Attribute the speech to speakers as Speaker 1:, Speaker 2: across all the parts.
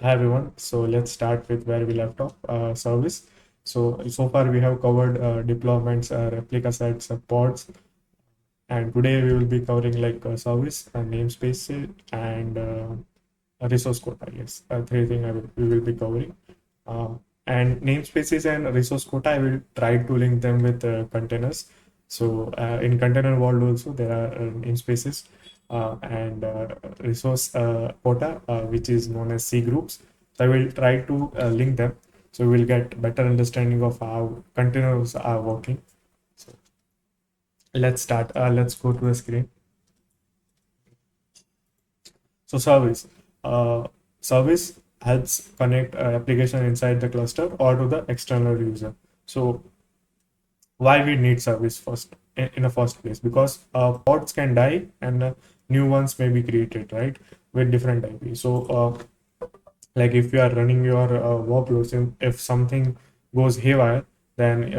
Speaker 1: Hi everyone. So let's start with where we left off. Service. So far we have covered deployments, replica sets, pods, and today we will be covering like service, namespace, and a resource quota. Yes, three things we will be covering. Uh, and namespaces and resource quota, I will try to link them with containers. So in container world also there are namespaces and resource quota, which is known as C groups. So I will try to link them. So we will get better understanding of how containers are working. So let's start. Let's go to the screen. So uh, service helps connect application inside the cluster or to the external user. So why we need service first in the first place? Because pods can die and new ones may be created, right, with different IP. So like if you are running your workloads, if something goes haywire, then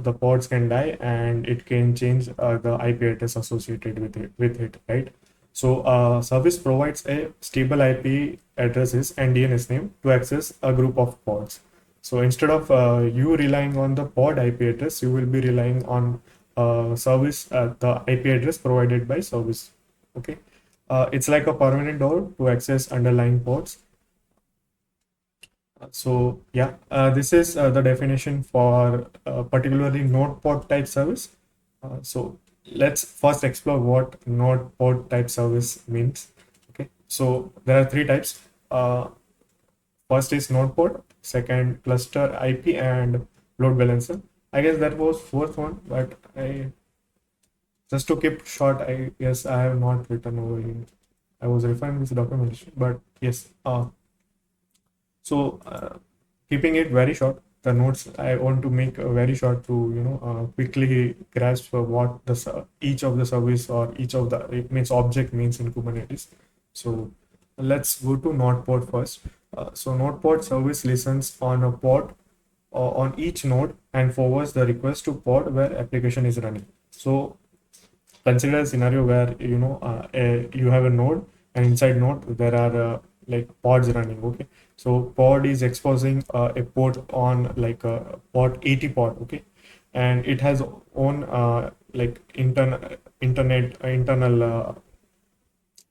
Speaker 1: the pods can die and it can change the IP address associated with it, right? So service provides a stable IP addresses and DNS name to access a group of pods. So instead of you relying on the pod IP address, you will be relying on service the IP address provided by service. Okay, it's like a permanent door to access underlying pods. So yeah, this is the definition for particularly node pod type service. So let's first explore what node pod type service means. Okay, so there are three types. First is node pod, second cluster IP, and load balancer. I guess that was fourth one, but I just to keep short, I guess I have not written over here. I was referring this documentation, but yes. So keeping it very short, the notes I want to make very short to quickly grasp what each of the service or each of the it means object means in Kubernetes. So let's go to node pod first. So node pod service listens on a pod on each node and forwards the request to pod where application is running. So consider a scenario where you have a node, and inside node there are like pods running. Okay, so pod is exposing a port on like a port 80 pod. Okay, and it has own like internal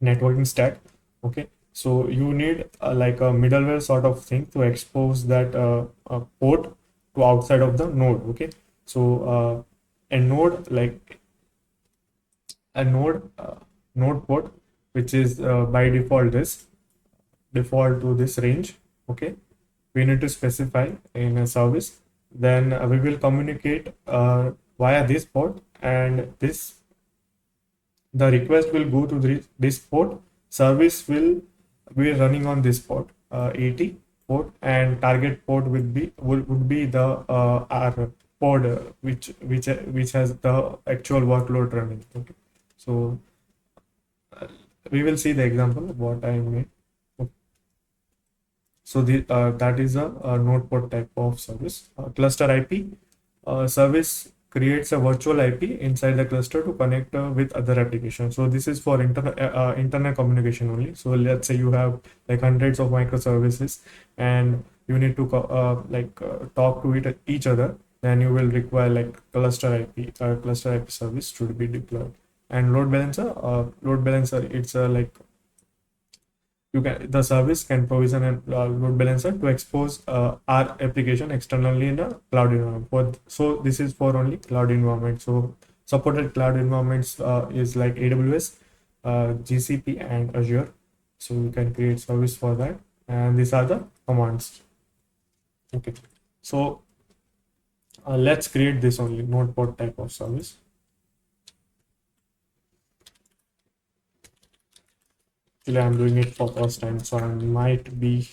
Speaker 1: networking stack. Okay, so you need like a middleware sort of thing to expose that port to outside of the node. Okay, so a node like a node port, which is by default this default to this range. Okay, we need to specify in a service. Then we will communicate via this port, and the request will go to this port. Service will be running on this port 80 port, and target port would be the our pod which has the actual workload running. Okay, so we will see the example of what I made. So that is a node pod type of service. Cluster IP service creates a virtual IP inside the cluster to connect with other applications. So this is for internal communication only. So let's say you have like hundreds of microservices, and you need to talk to each other. Then you will require like cluster IP service to be deployed. And load balancer, it's like you can the service can provision a load balancer to expose our application externally in a cloud environment. So this is for only cloud environment. So supported cloud environments is like AWS, GCP, and Azure. So you can create service for that, and these are the commands. Okay, so let's create this only node pod type of service. Actually, I'm doing it for first time, so I might be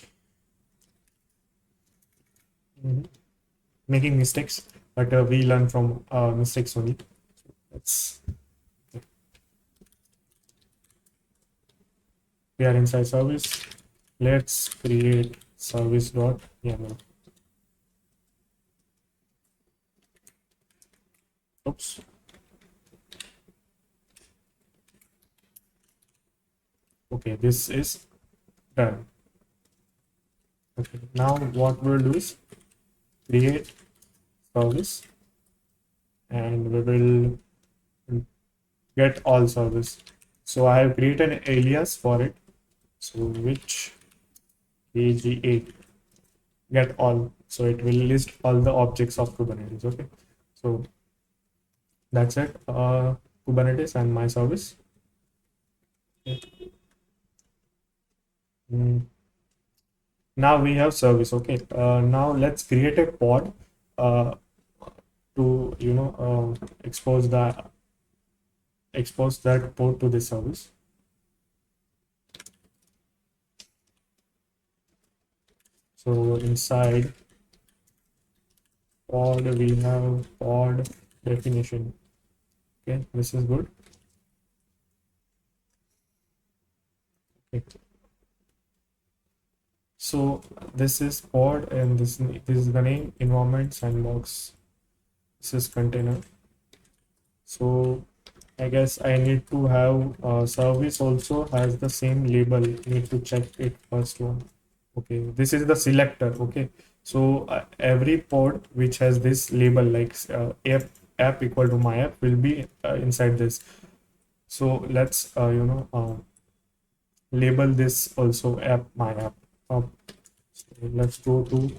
Speaker 1: mhm, making mistakes, but we learn from mistakes only. Let's We are inside service. Let's create service.yaml. Oops. Okay, this is done. Okay, now what we'll do is create service, and we will get all service. So I have created an alias for it. So which AG8 get all. So it will list all the objects of Kubernetes. Okay. So that's it. Kubernetes and my service. Okay. Mm. Now we have service. Okay. Now let's create a pod uh, to expose that port to the service. So inside pod we have pod definition. Okay, this is good. Okay. So this is pod, and this is the name environment sandbox. This is container. So I guess I need to have service also has the same label. Need to check it first one. Okay, this is the selector. Okay, so every pod which has this label like app equal to my app will be inside this. So let's label this also app my app. So let's go to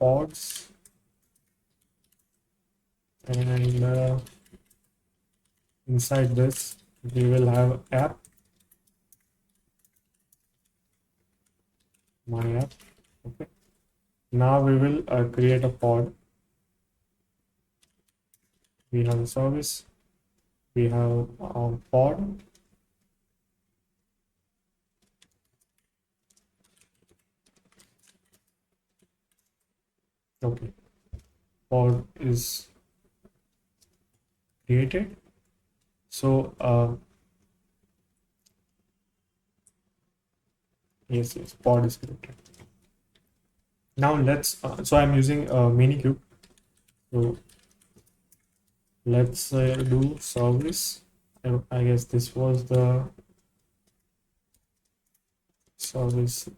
Speaker 1: pods, and inside this we will have app my app. Okay, now we will create a pod. We have a service, we have pod. Okay, pod is created. So yes, pod is created. Now let's so I'm using Minikube. So let's do service. I guess this was the service.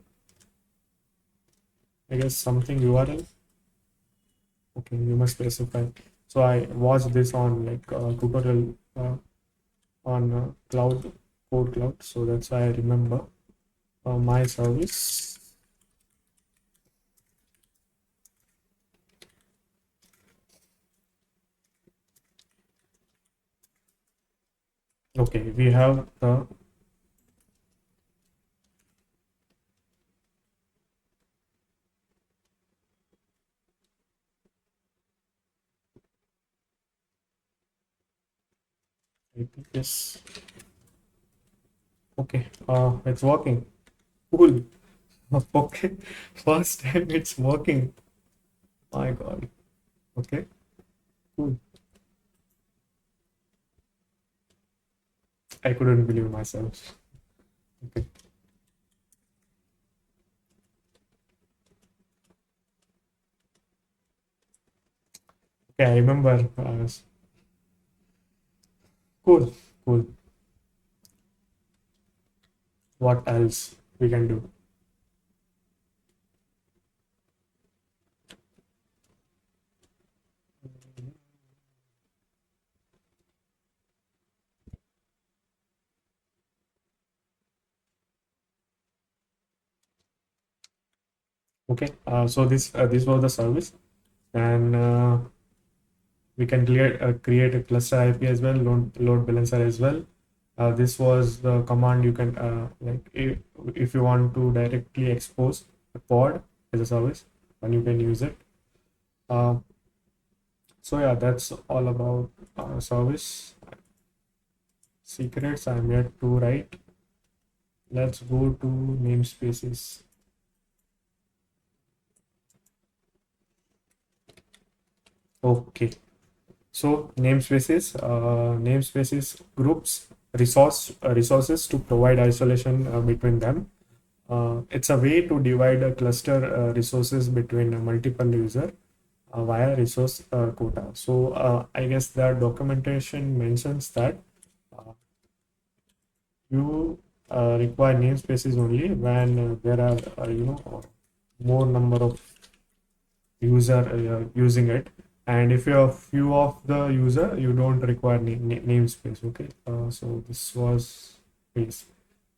Speaker 1: I guess something URL. Okay, you must specify. So I watched this on like tutorial on cloud code cloud. So that's why I remember my service. Okay, we have the yes. Okay, it's working. Cool. Okay, first time it's working. My God. Okay, cool. I couldn't believe myself. Okay, okay, I remember. Cool, cool. What else we can do? Okay, so this was the service, and we can create a cluster IP as well, load balancer as well. This was the command you can like if you want to directly expose a pod as a service, and you can use it. Uh, so yeah, that's all about service. Secrets I'm yet to write. Let's go to namespaces. Okay, so namespaces groups resources to provide isolation between them. It's a way to divide a cluster resources between a multiple user via resource quota. So I guess the documentation mentions that uh, you require namespaces only when there are more number of user using it, and if you have few of the user, you don't require namespace. Okay, so this was case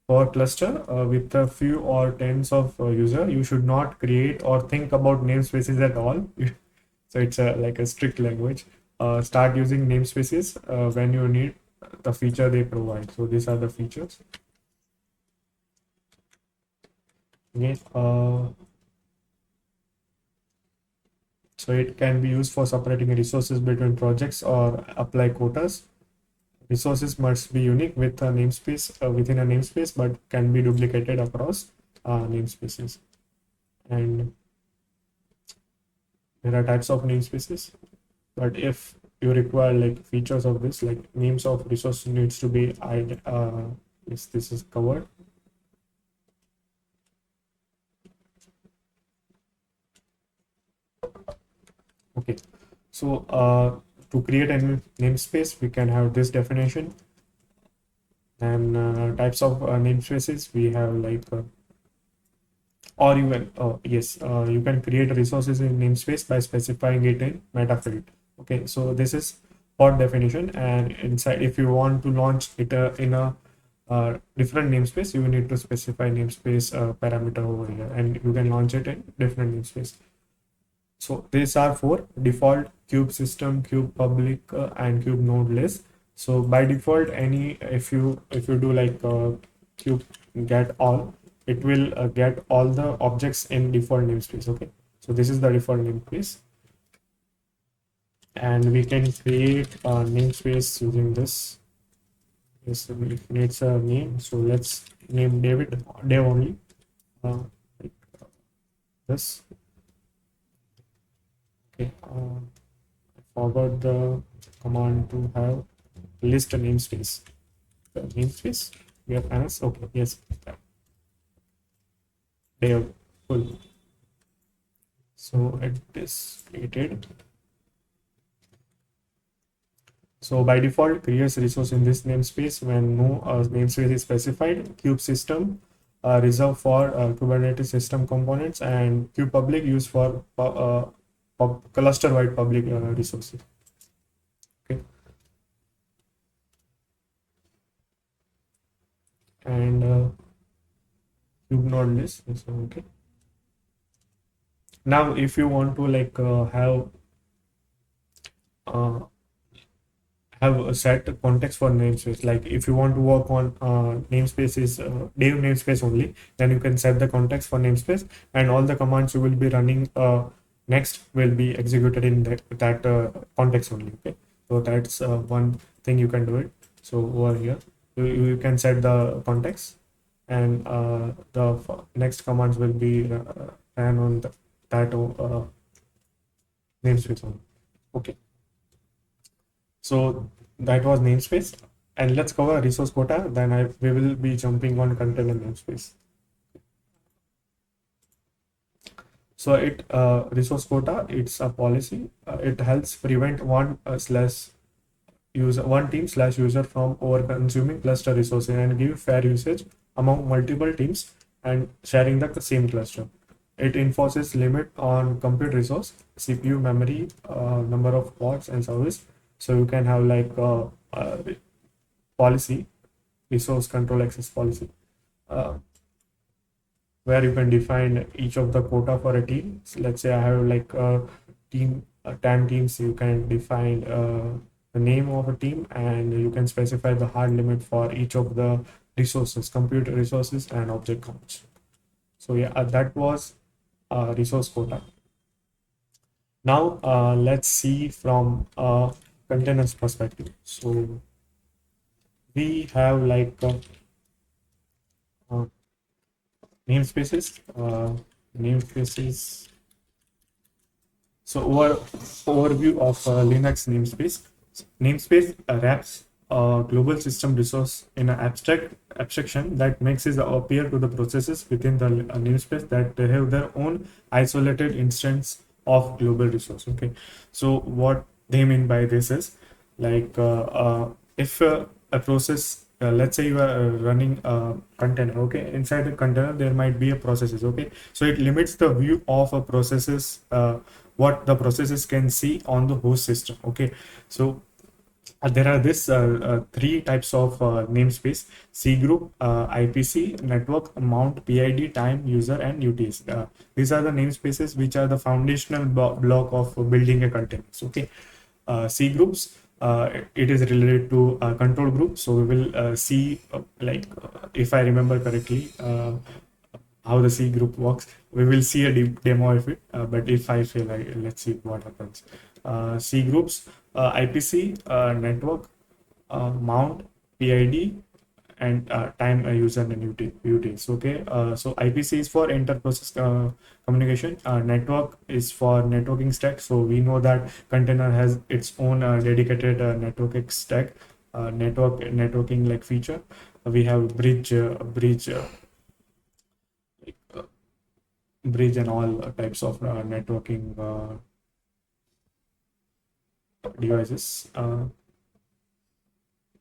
Speaker 1: for cluster with a few or tens of user. You should not create or think about namespaces at all. So it's like a strict language. Start using namespaces when you need the feature they provide. So these are the features. Again, so it can be used for separating resources between projects or apply quotas. Resources must be unique with a namespace within a namespace, but can be duplicated across namespaces. And there are types of namespaces, but if you require like features of this, like names of resource needs to be yes, this is covered. Okay, so to create a namespace, we can have this definition. And types of namespaces, we have like or even yes, you can create resources in namespace by specifying it in meta field. Okay, so this is for definition, and inside, if you want to launch it in a different namespace, you need to specify namespace parameter over here, and you can launch it in different namespace. So these are for default: cube system, cube public, and cube node list. So by default, any if you do like cube get all, it will get all the objects in default namespace. Okay, so this is the default namespace, and we can create a namespace using this. Yes, it needs a name, so let's name Dev only, like this. Okay, I forgot the command to have list a namespace. The namespace we have panels. Okay, yes, Dev full. So it is created. So by default, creates resource in this namespace when no namespace is specified. Cube system reserved for Kubernetes system components, and cube public used for cluster-wide public resources. Okay, and cube node list. So, okay. Now, if you want to like uh, have a set context for namespace, like if you want to work on namespaces Dev namespace only, then you can set the context for namespace, and all the commands you will be running next will be executed in that context only. Okay, so that's one thing you can do it. So over here you can set the context, and the next commands will be ran on that namespace only. Okay, so that was namespace, and let's cover resource quota. Then we will be jumping on container namespace. So it resource quota, it's a policy. It helps prevent one team slash user from over consuming cluster resources and give fair usage among multiple teams and sharing the same cluster. It enforces limit on compute resource, CPU, memory, number of pods, and service. So you can have like policy, resource control access policy, uh, where you can define each of the quota for a team. So let's say I have like a team, 10 teams. You can define the name of a team, and you can specify the hard limit for each of the resources, compute resources, and object counts. So yeah, that was resource quota. Now let's see from a containers perspective. So we have like uh, namespaces. Namespaces. So overview of Linux namespace. Namespace wraps a global system resource in an abstraction that makes it appear to the processes within the namespace that they have their own isolated instance of global resource. Okay, so what they mean by this is like if a process let's say you are running a container. Okay, inside the container there might be a processes. Okay, so it limits the view of a processes, what the processes can see on the host system. Okay, so there are this three types of namespace: C group, IPC, network, mount, PID, time, user, and UTS. These are the namespaces which are the foundational block of building a container. Okay, C groups. It is related to control group. So we will see, if I remember correctly, how the C group works. We will see a demo of it, but if I fail, let's see what happens. C groups, IPC, network, mount, PID, and time, user, and UTS. Okay, so IPC is for inter-process communication. Network is for networking stack. So we know that container has its own dedicated networking stack, networking like feature. We have like, uh, bridge and all types of networking devices.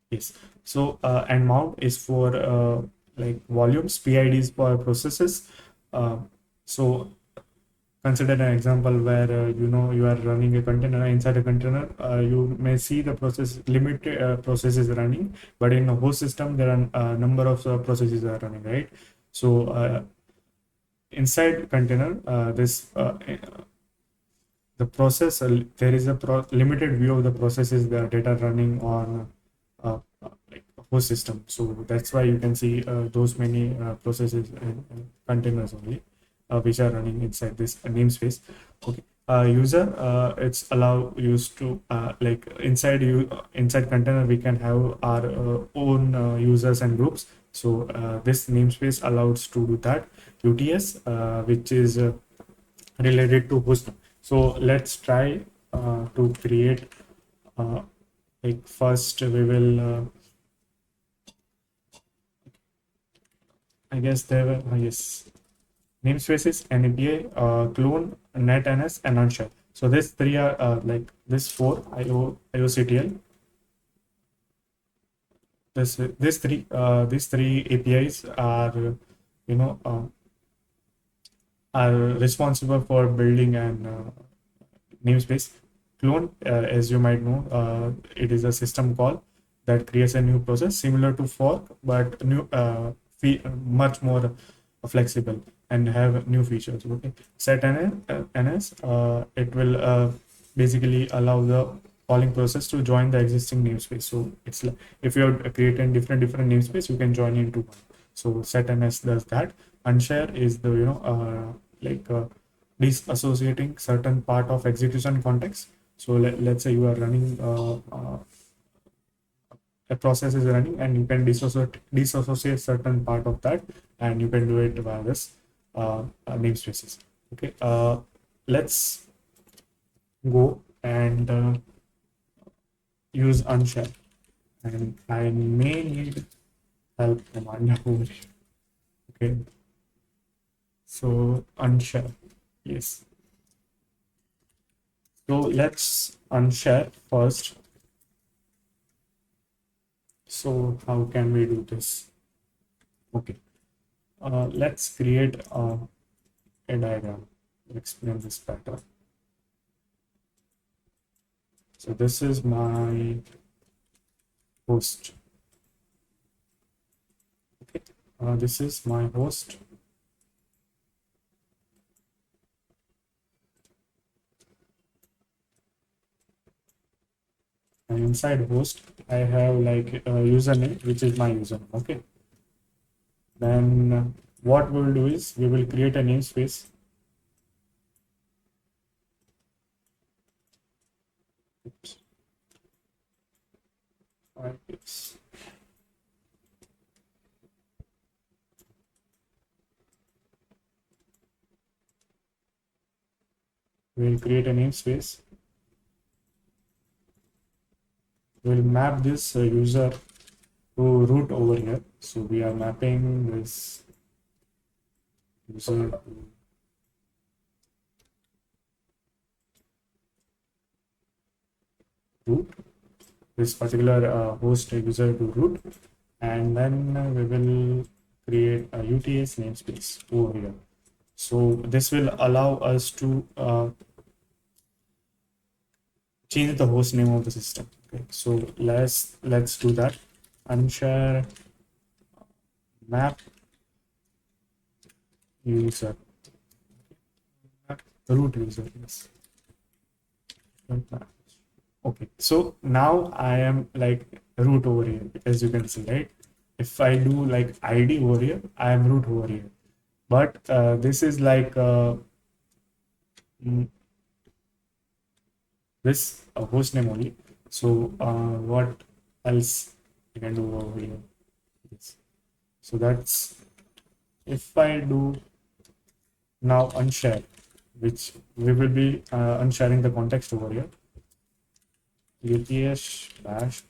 Speaker 1: Yes. So and mount is for like volumes. PID is for processes. Uh, so consider an example where you are running a container. Inside a container, you may see the process limited processes running, but in a host system there are a number of processes are running, right? So inside container, this the process, there is a limited view of the processes that are running on like a host system. So that's why you can see those many processes and containers only, which are running inside this namespace. Okay. User, it's allow used to like inside container we can have our own users and groups. So this namespace allows to do that. UTS, which is related to host. So let's try to create, uh, like first we will I guess there were yes, namespaces, NAPI, clone, netns, and unshare. So these three are like this four IOCTL. These three APIs are you know are responsible for building an namespace. Clone, as you might know, it is a system call that creates a new process similar to fork, but much more flexible and have new features. Okay, set NS, it will basically allow the calling process to join the existing namespace. So it's like if you are creating different namespace, you can join into one. So set NS does that. Unshare is the like disassociating certain part of execution context. So let's say you are running a process is running and you can disassociate certain part of that, and you can do it via this namespaces. Okay, let's go and use unshare, and I may need help from Anya over here. Okay, so unshare, yes. So let's unshare first. So how can we do this? Okay, let's create a diagram to explain this better. So this is my host. Okay, this is my host. And inside host, I have like a username, which is my username. Okay. Then what we'll do is we will create a namespace. Oops. Yes. We'll create a namespace. We'll map this user to root over here. So we are mapping this user to root, this particular host user to root, and then we will create a UTS namespace over here. So this will allow us to change the host name of the system. Okay, so let's do that. Unshare map user, root user, yes. Okay, so now I am like root over here, as you can see, right? If I do like ID over here, I am root over here. But this is like this host name only. So what else I can do over here? Yes. So that's, if I do now unshare, which we will be unsharing the context over here. UTS dash.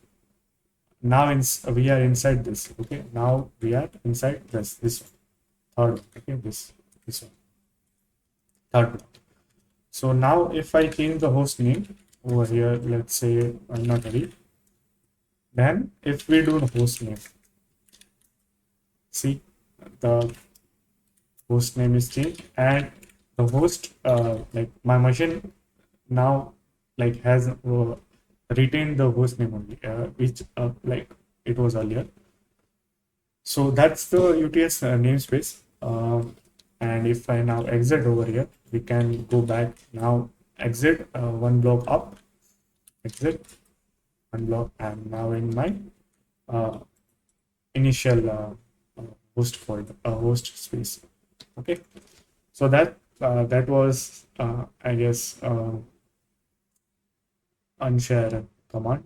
Speaker 1: Now we are inside this. Okay. Now we are inside this third. Okay. This one. Third one. So now if I change the host name over here, let's say not ready. Then if we do the host name, see the host name is changed, and the host like my machine now like has retained the host name only, which like it was earlier. So that's the UTS namespace. And if I now exit over here, we can go back now, exit one block up, exit one block, and now in my initial host folder, host space. Okay, so that was I guess unshare command.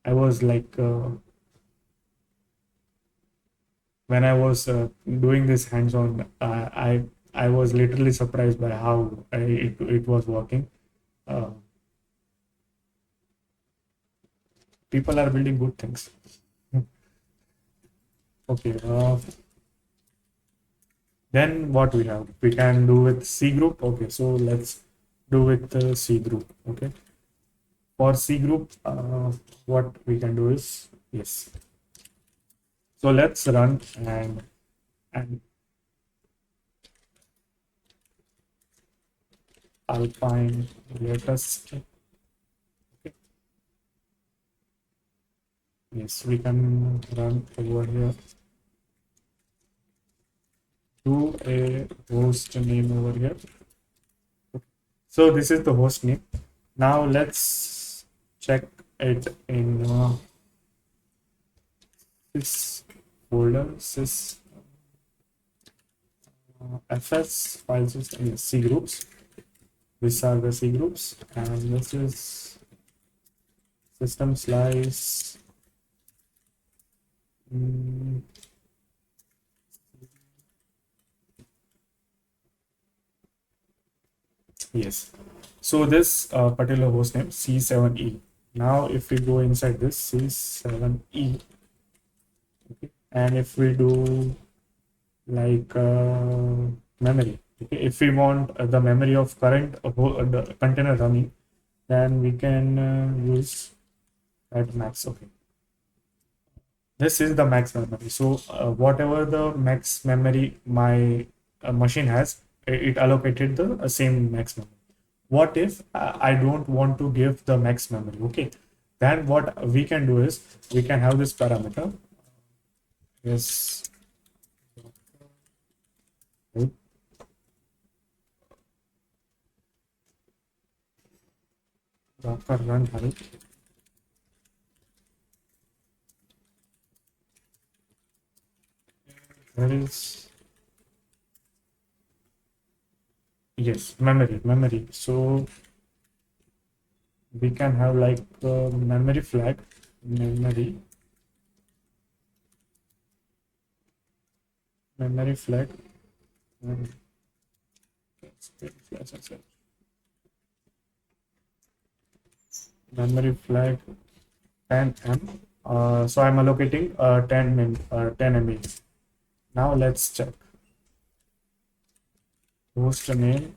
Speaker 1: I was like when I was doing this hands-on, I was literally surprised by how it was working. Uh, People are building good things. Okay. Then what we have? We can do with CGroup. Okay, so let's do with the CGroup. Okay. For CGroup, what we can do is yes. So let's run and Alpine latest. Okay. Yes, we can run over here. Do a host name over here. So this is the host name. Now let's check it in this folder, sys fs file system, C groups. These are the C groups, and this is system slice. Yes. So this particular host name C7E. Now if we go inside this C7E, okay, and if we do like memory, okay, if we want the memory of current the container running, then we can use that max. Okay, this is the max memory. So whatever the max memory my machine has, it allocated the same max memory. What if I don't want to give the max memory? Okay, then what we can do is we can have this parameter. Yes. Docker run help. There is yes, memory. So we can have like memory flag, memory flag. Memory flag 10M. So I'm allocating 10 MB. Now let's check. Host name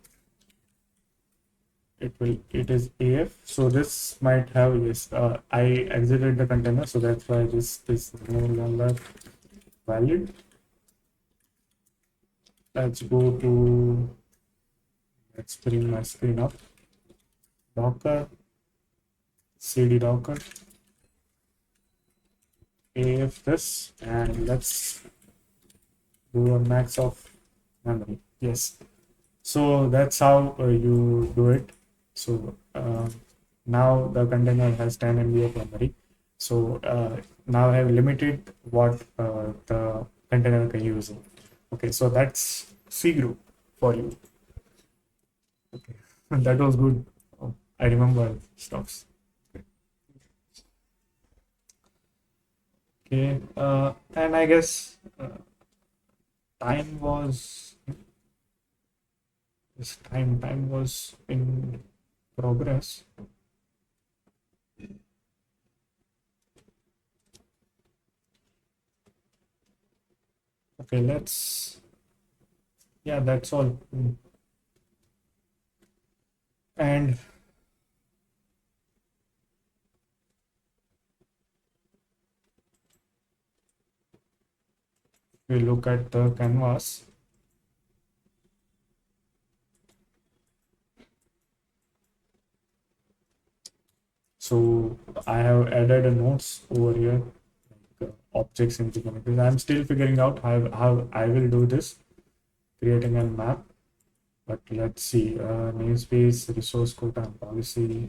Speaker 1: it is AF. So this might have, yes, I exited the container, so that's why this is no longer valid. Let's go to, let's bring my screen up. Docker, cd docker, AF this, and let's do a max of memory. Yes. So that's how you do it. So now the container has 10 MB of memory. So now I have limited what the container can use. Okay, so that's CGroup for you. Okay, that was good. Oh, I remember stuffs. Okay, and I guess time was this time was in progress. Okay, let's, yeah, that's all. And we look at the canvas. So I have added a notes over here, like, objects into connectors. I'm still figuring out how I will do this, creating a map. But let's see, namespace, resource quota, and policy.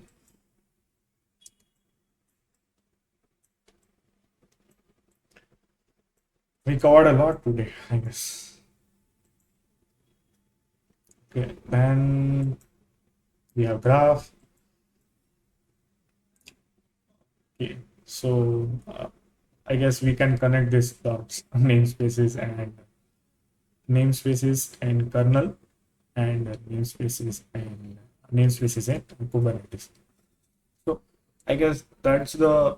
Speaker 1: We covered a lot today, I guess. Okay, then we have graph. Okay, so I guess we can connect this dots, namespaces and kernel, and namespaces and Kubernetes. So I guess that's the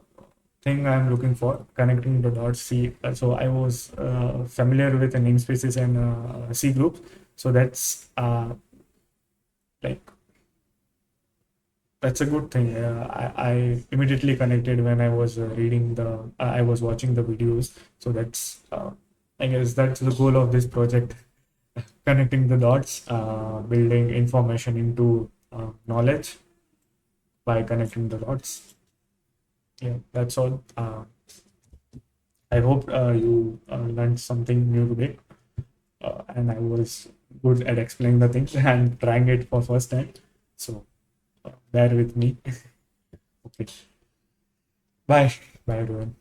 Speaker 1: thing I'm looking for, connecting the dots. See, so I was familiar with the namespaces and C groups. So like that's a good thing. I immediately connected when I was I was watching the videos. So that's I guess that's the goal of this project, connecting the dots, building information into knowledge by connecting the dots. Yeah, that's all. I hope you learned something new today, and I was good at explaining the things and trying it for first time. So bear with me. Okay, bye, bye everyone.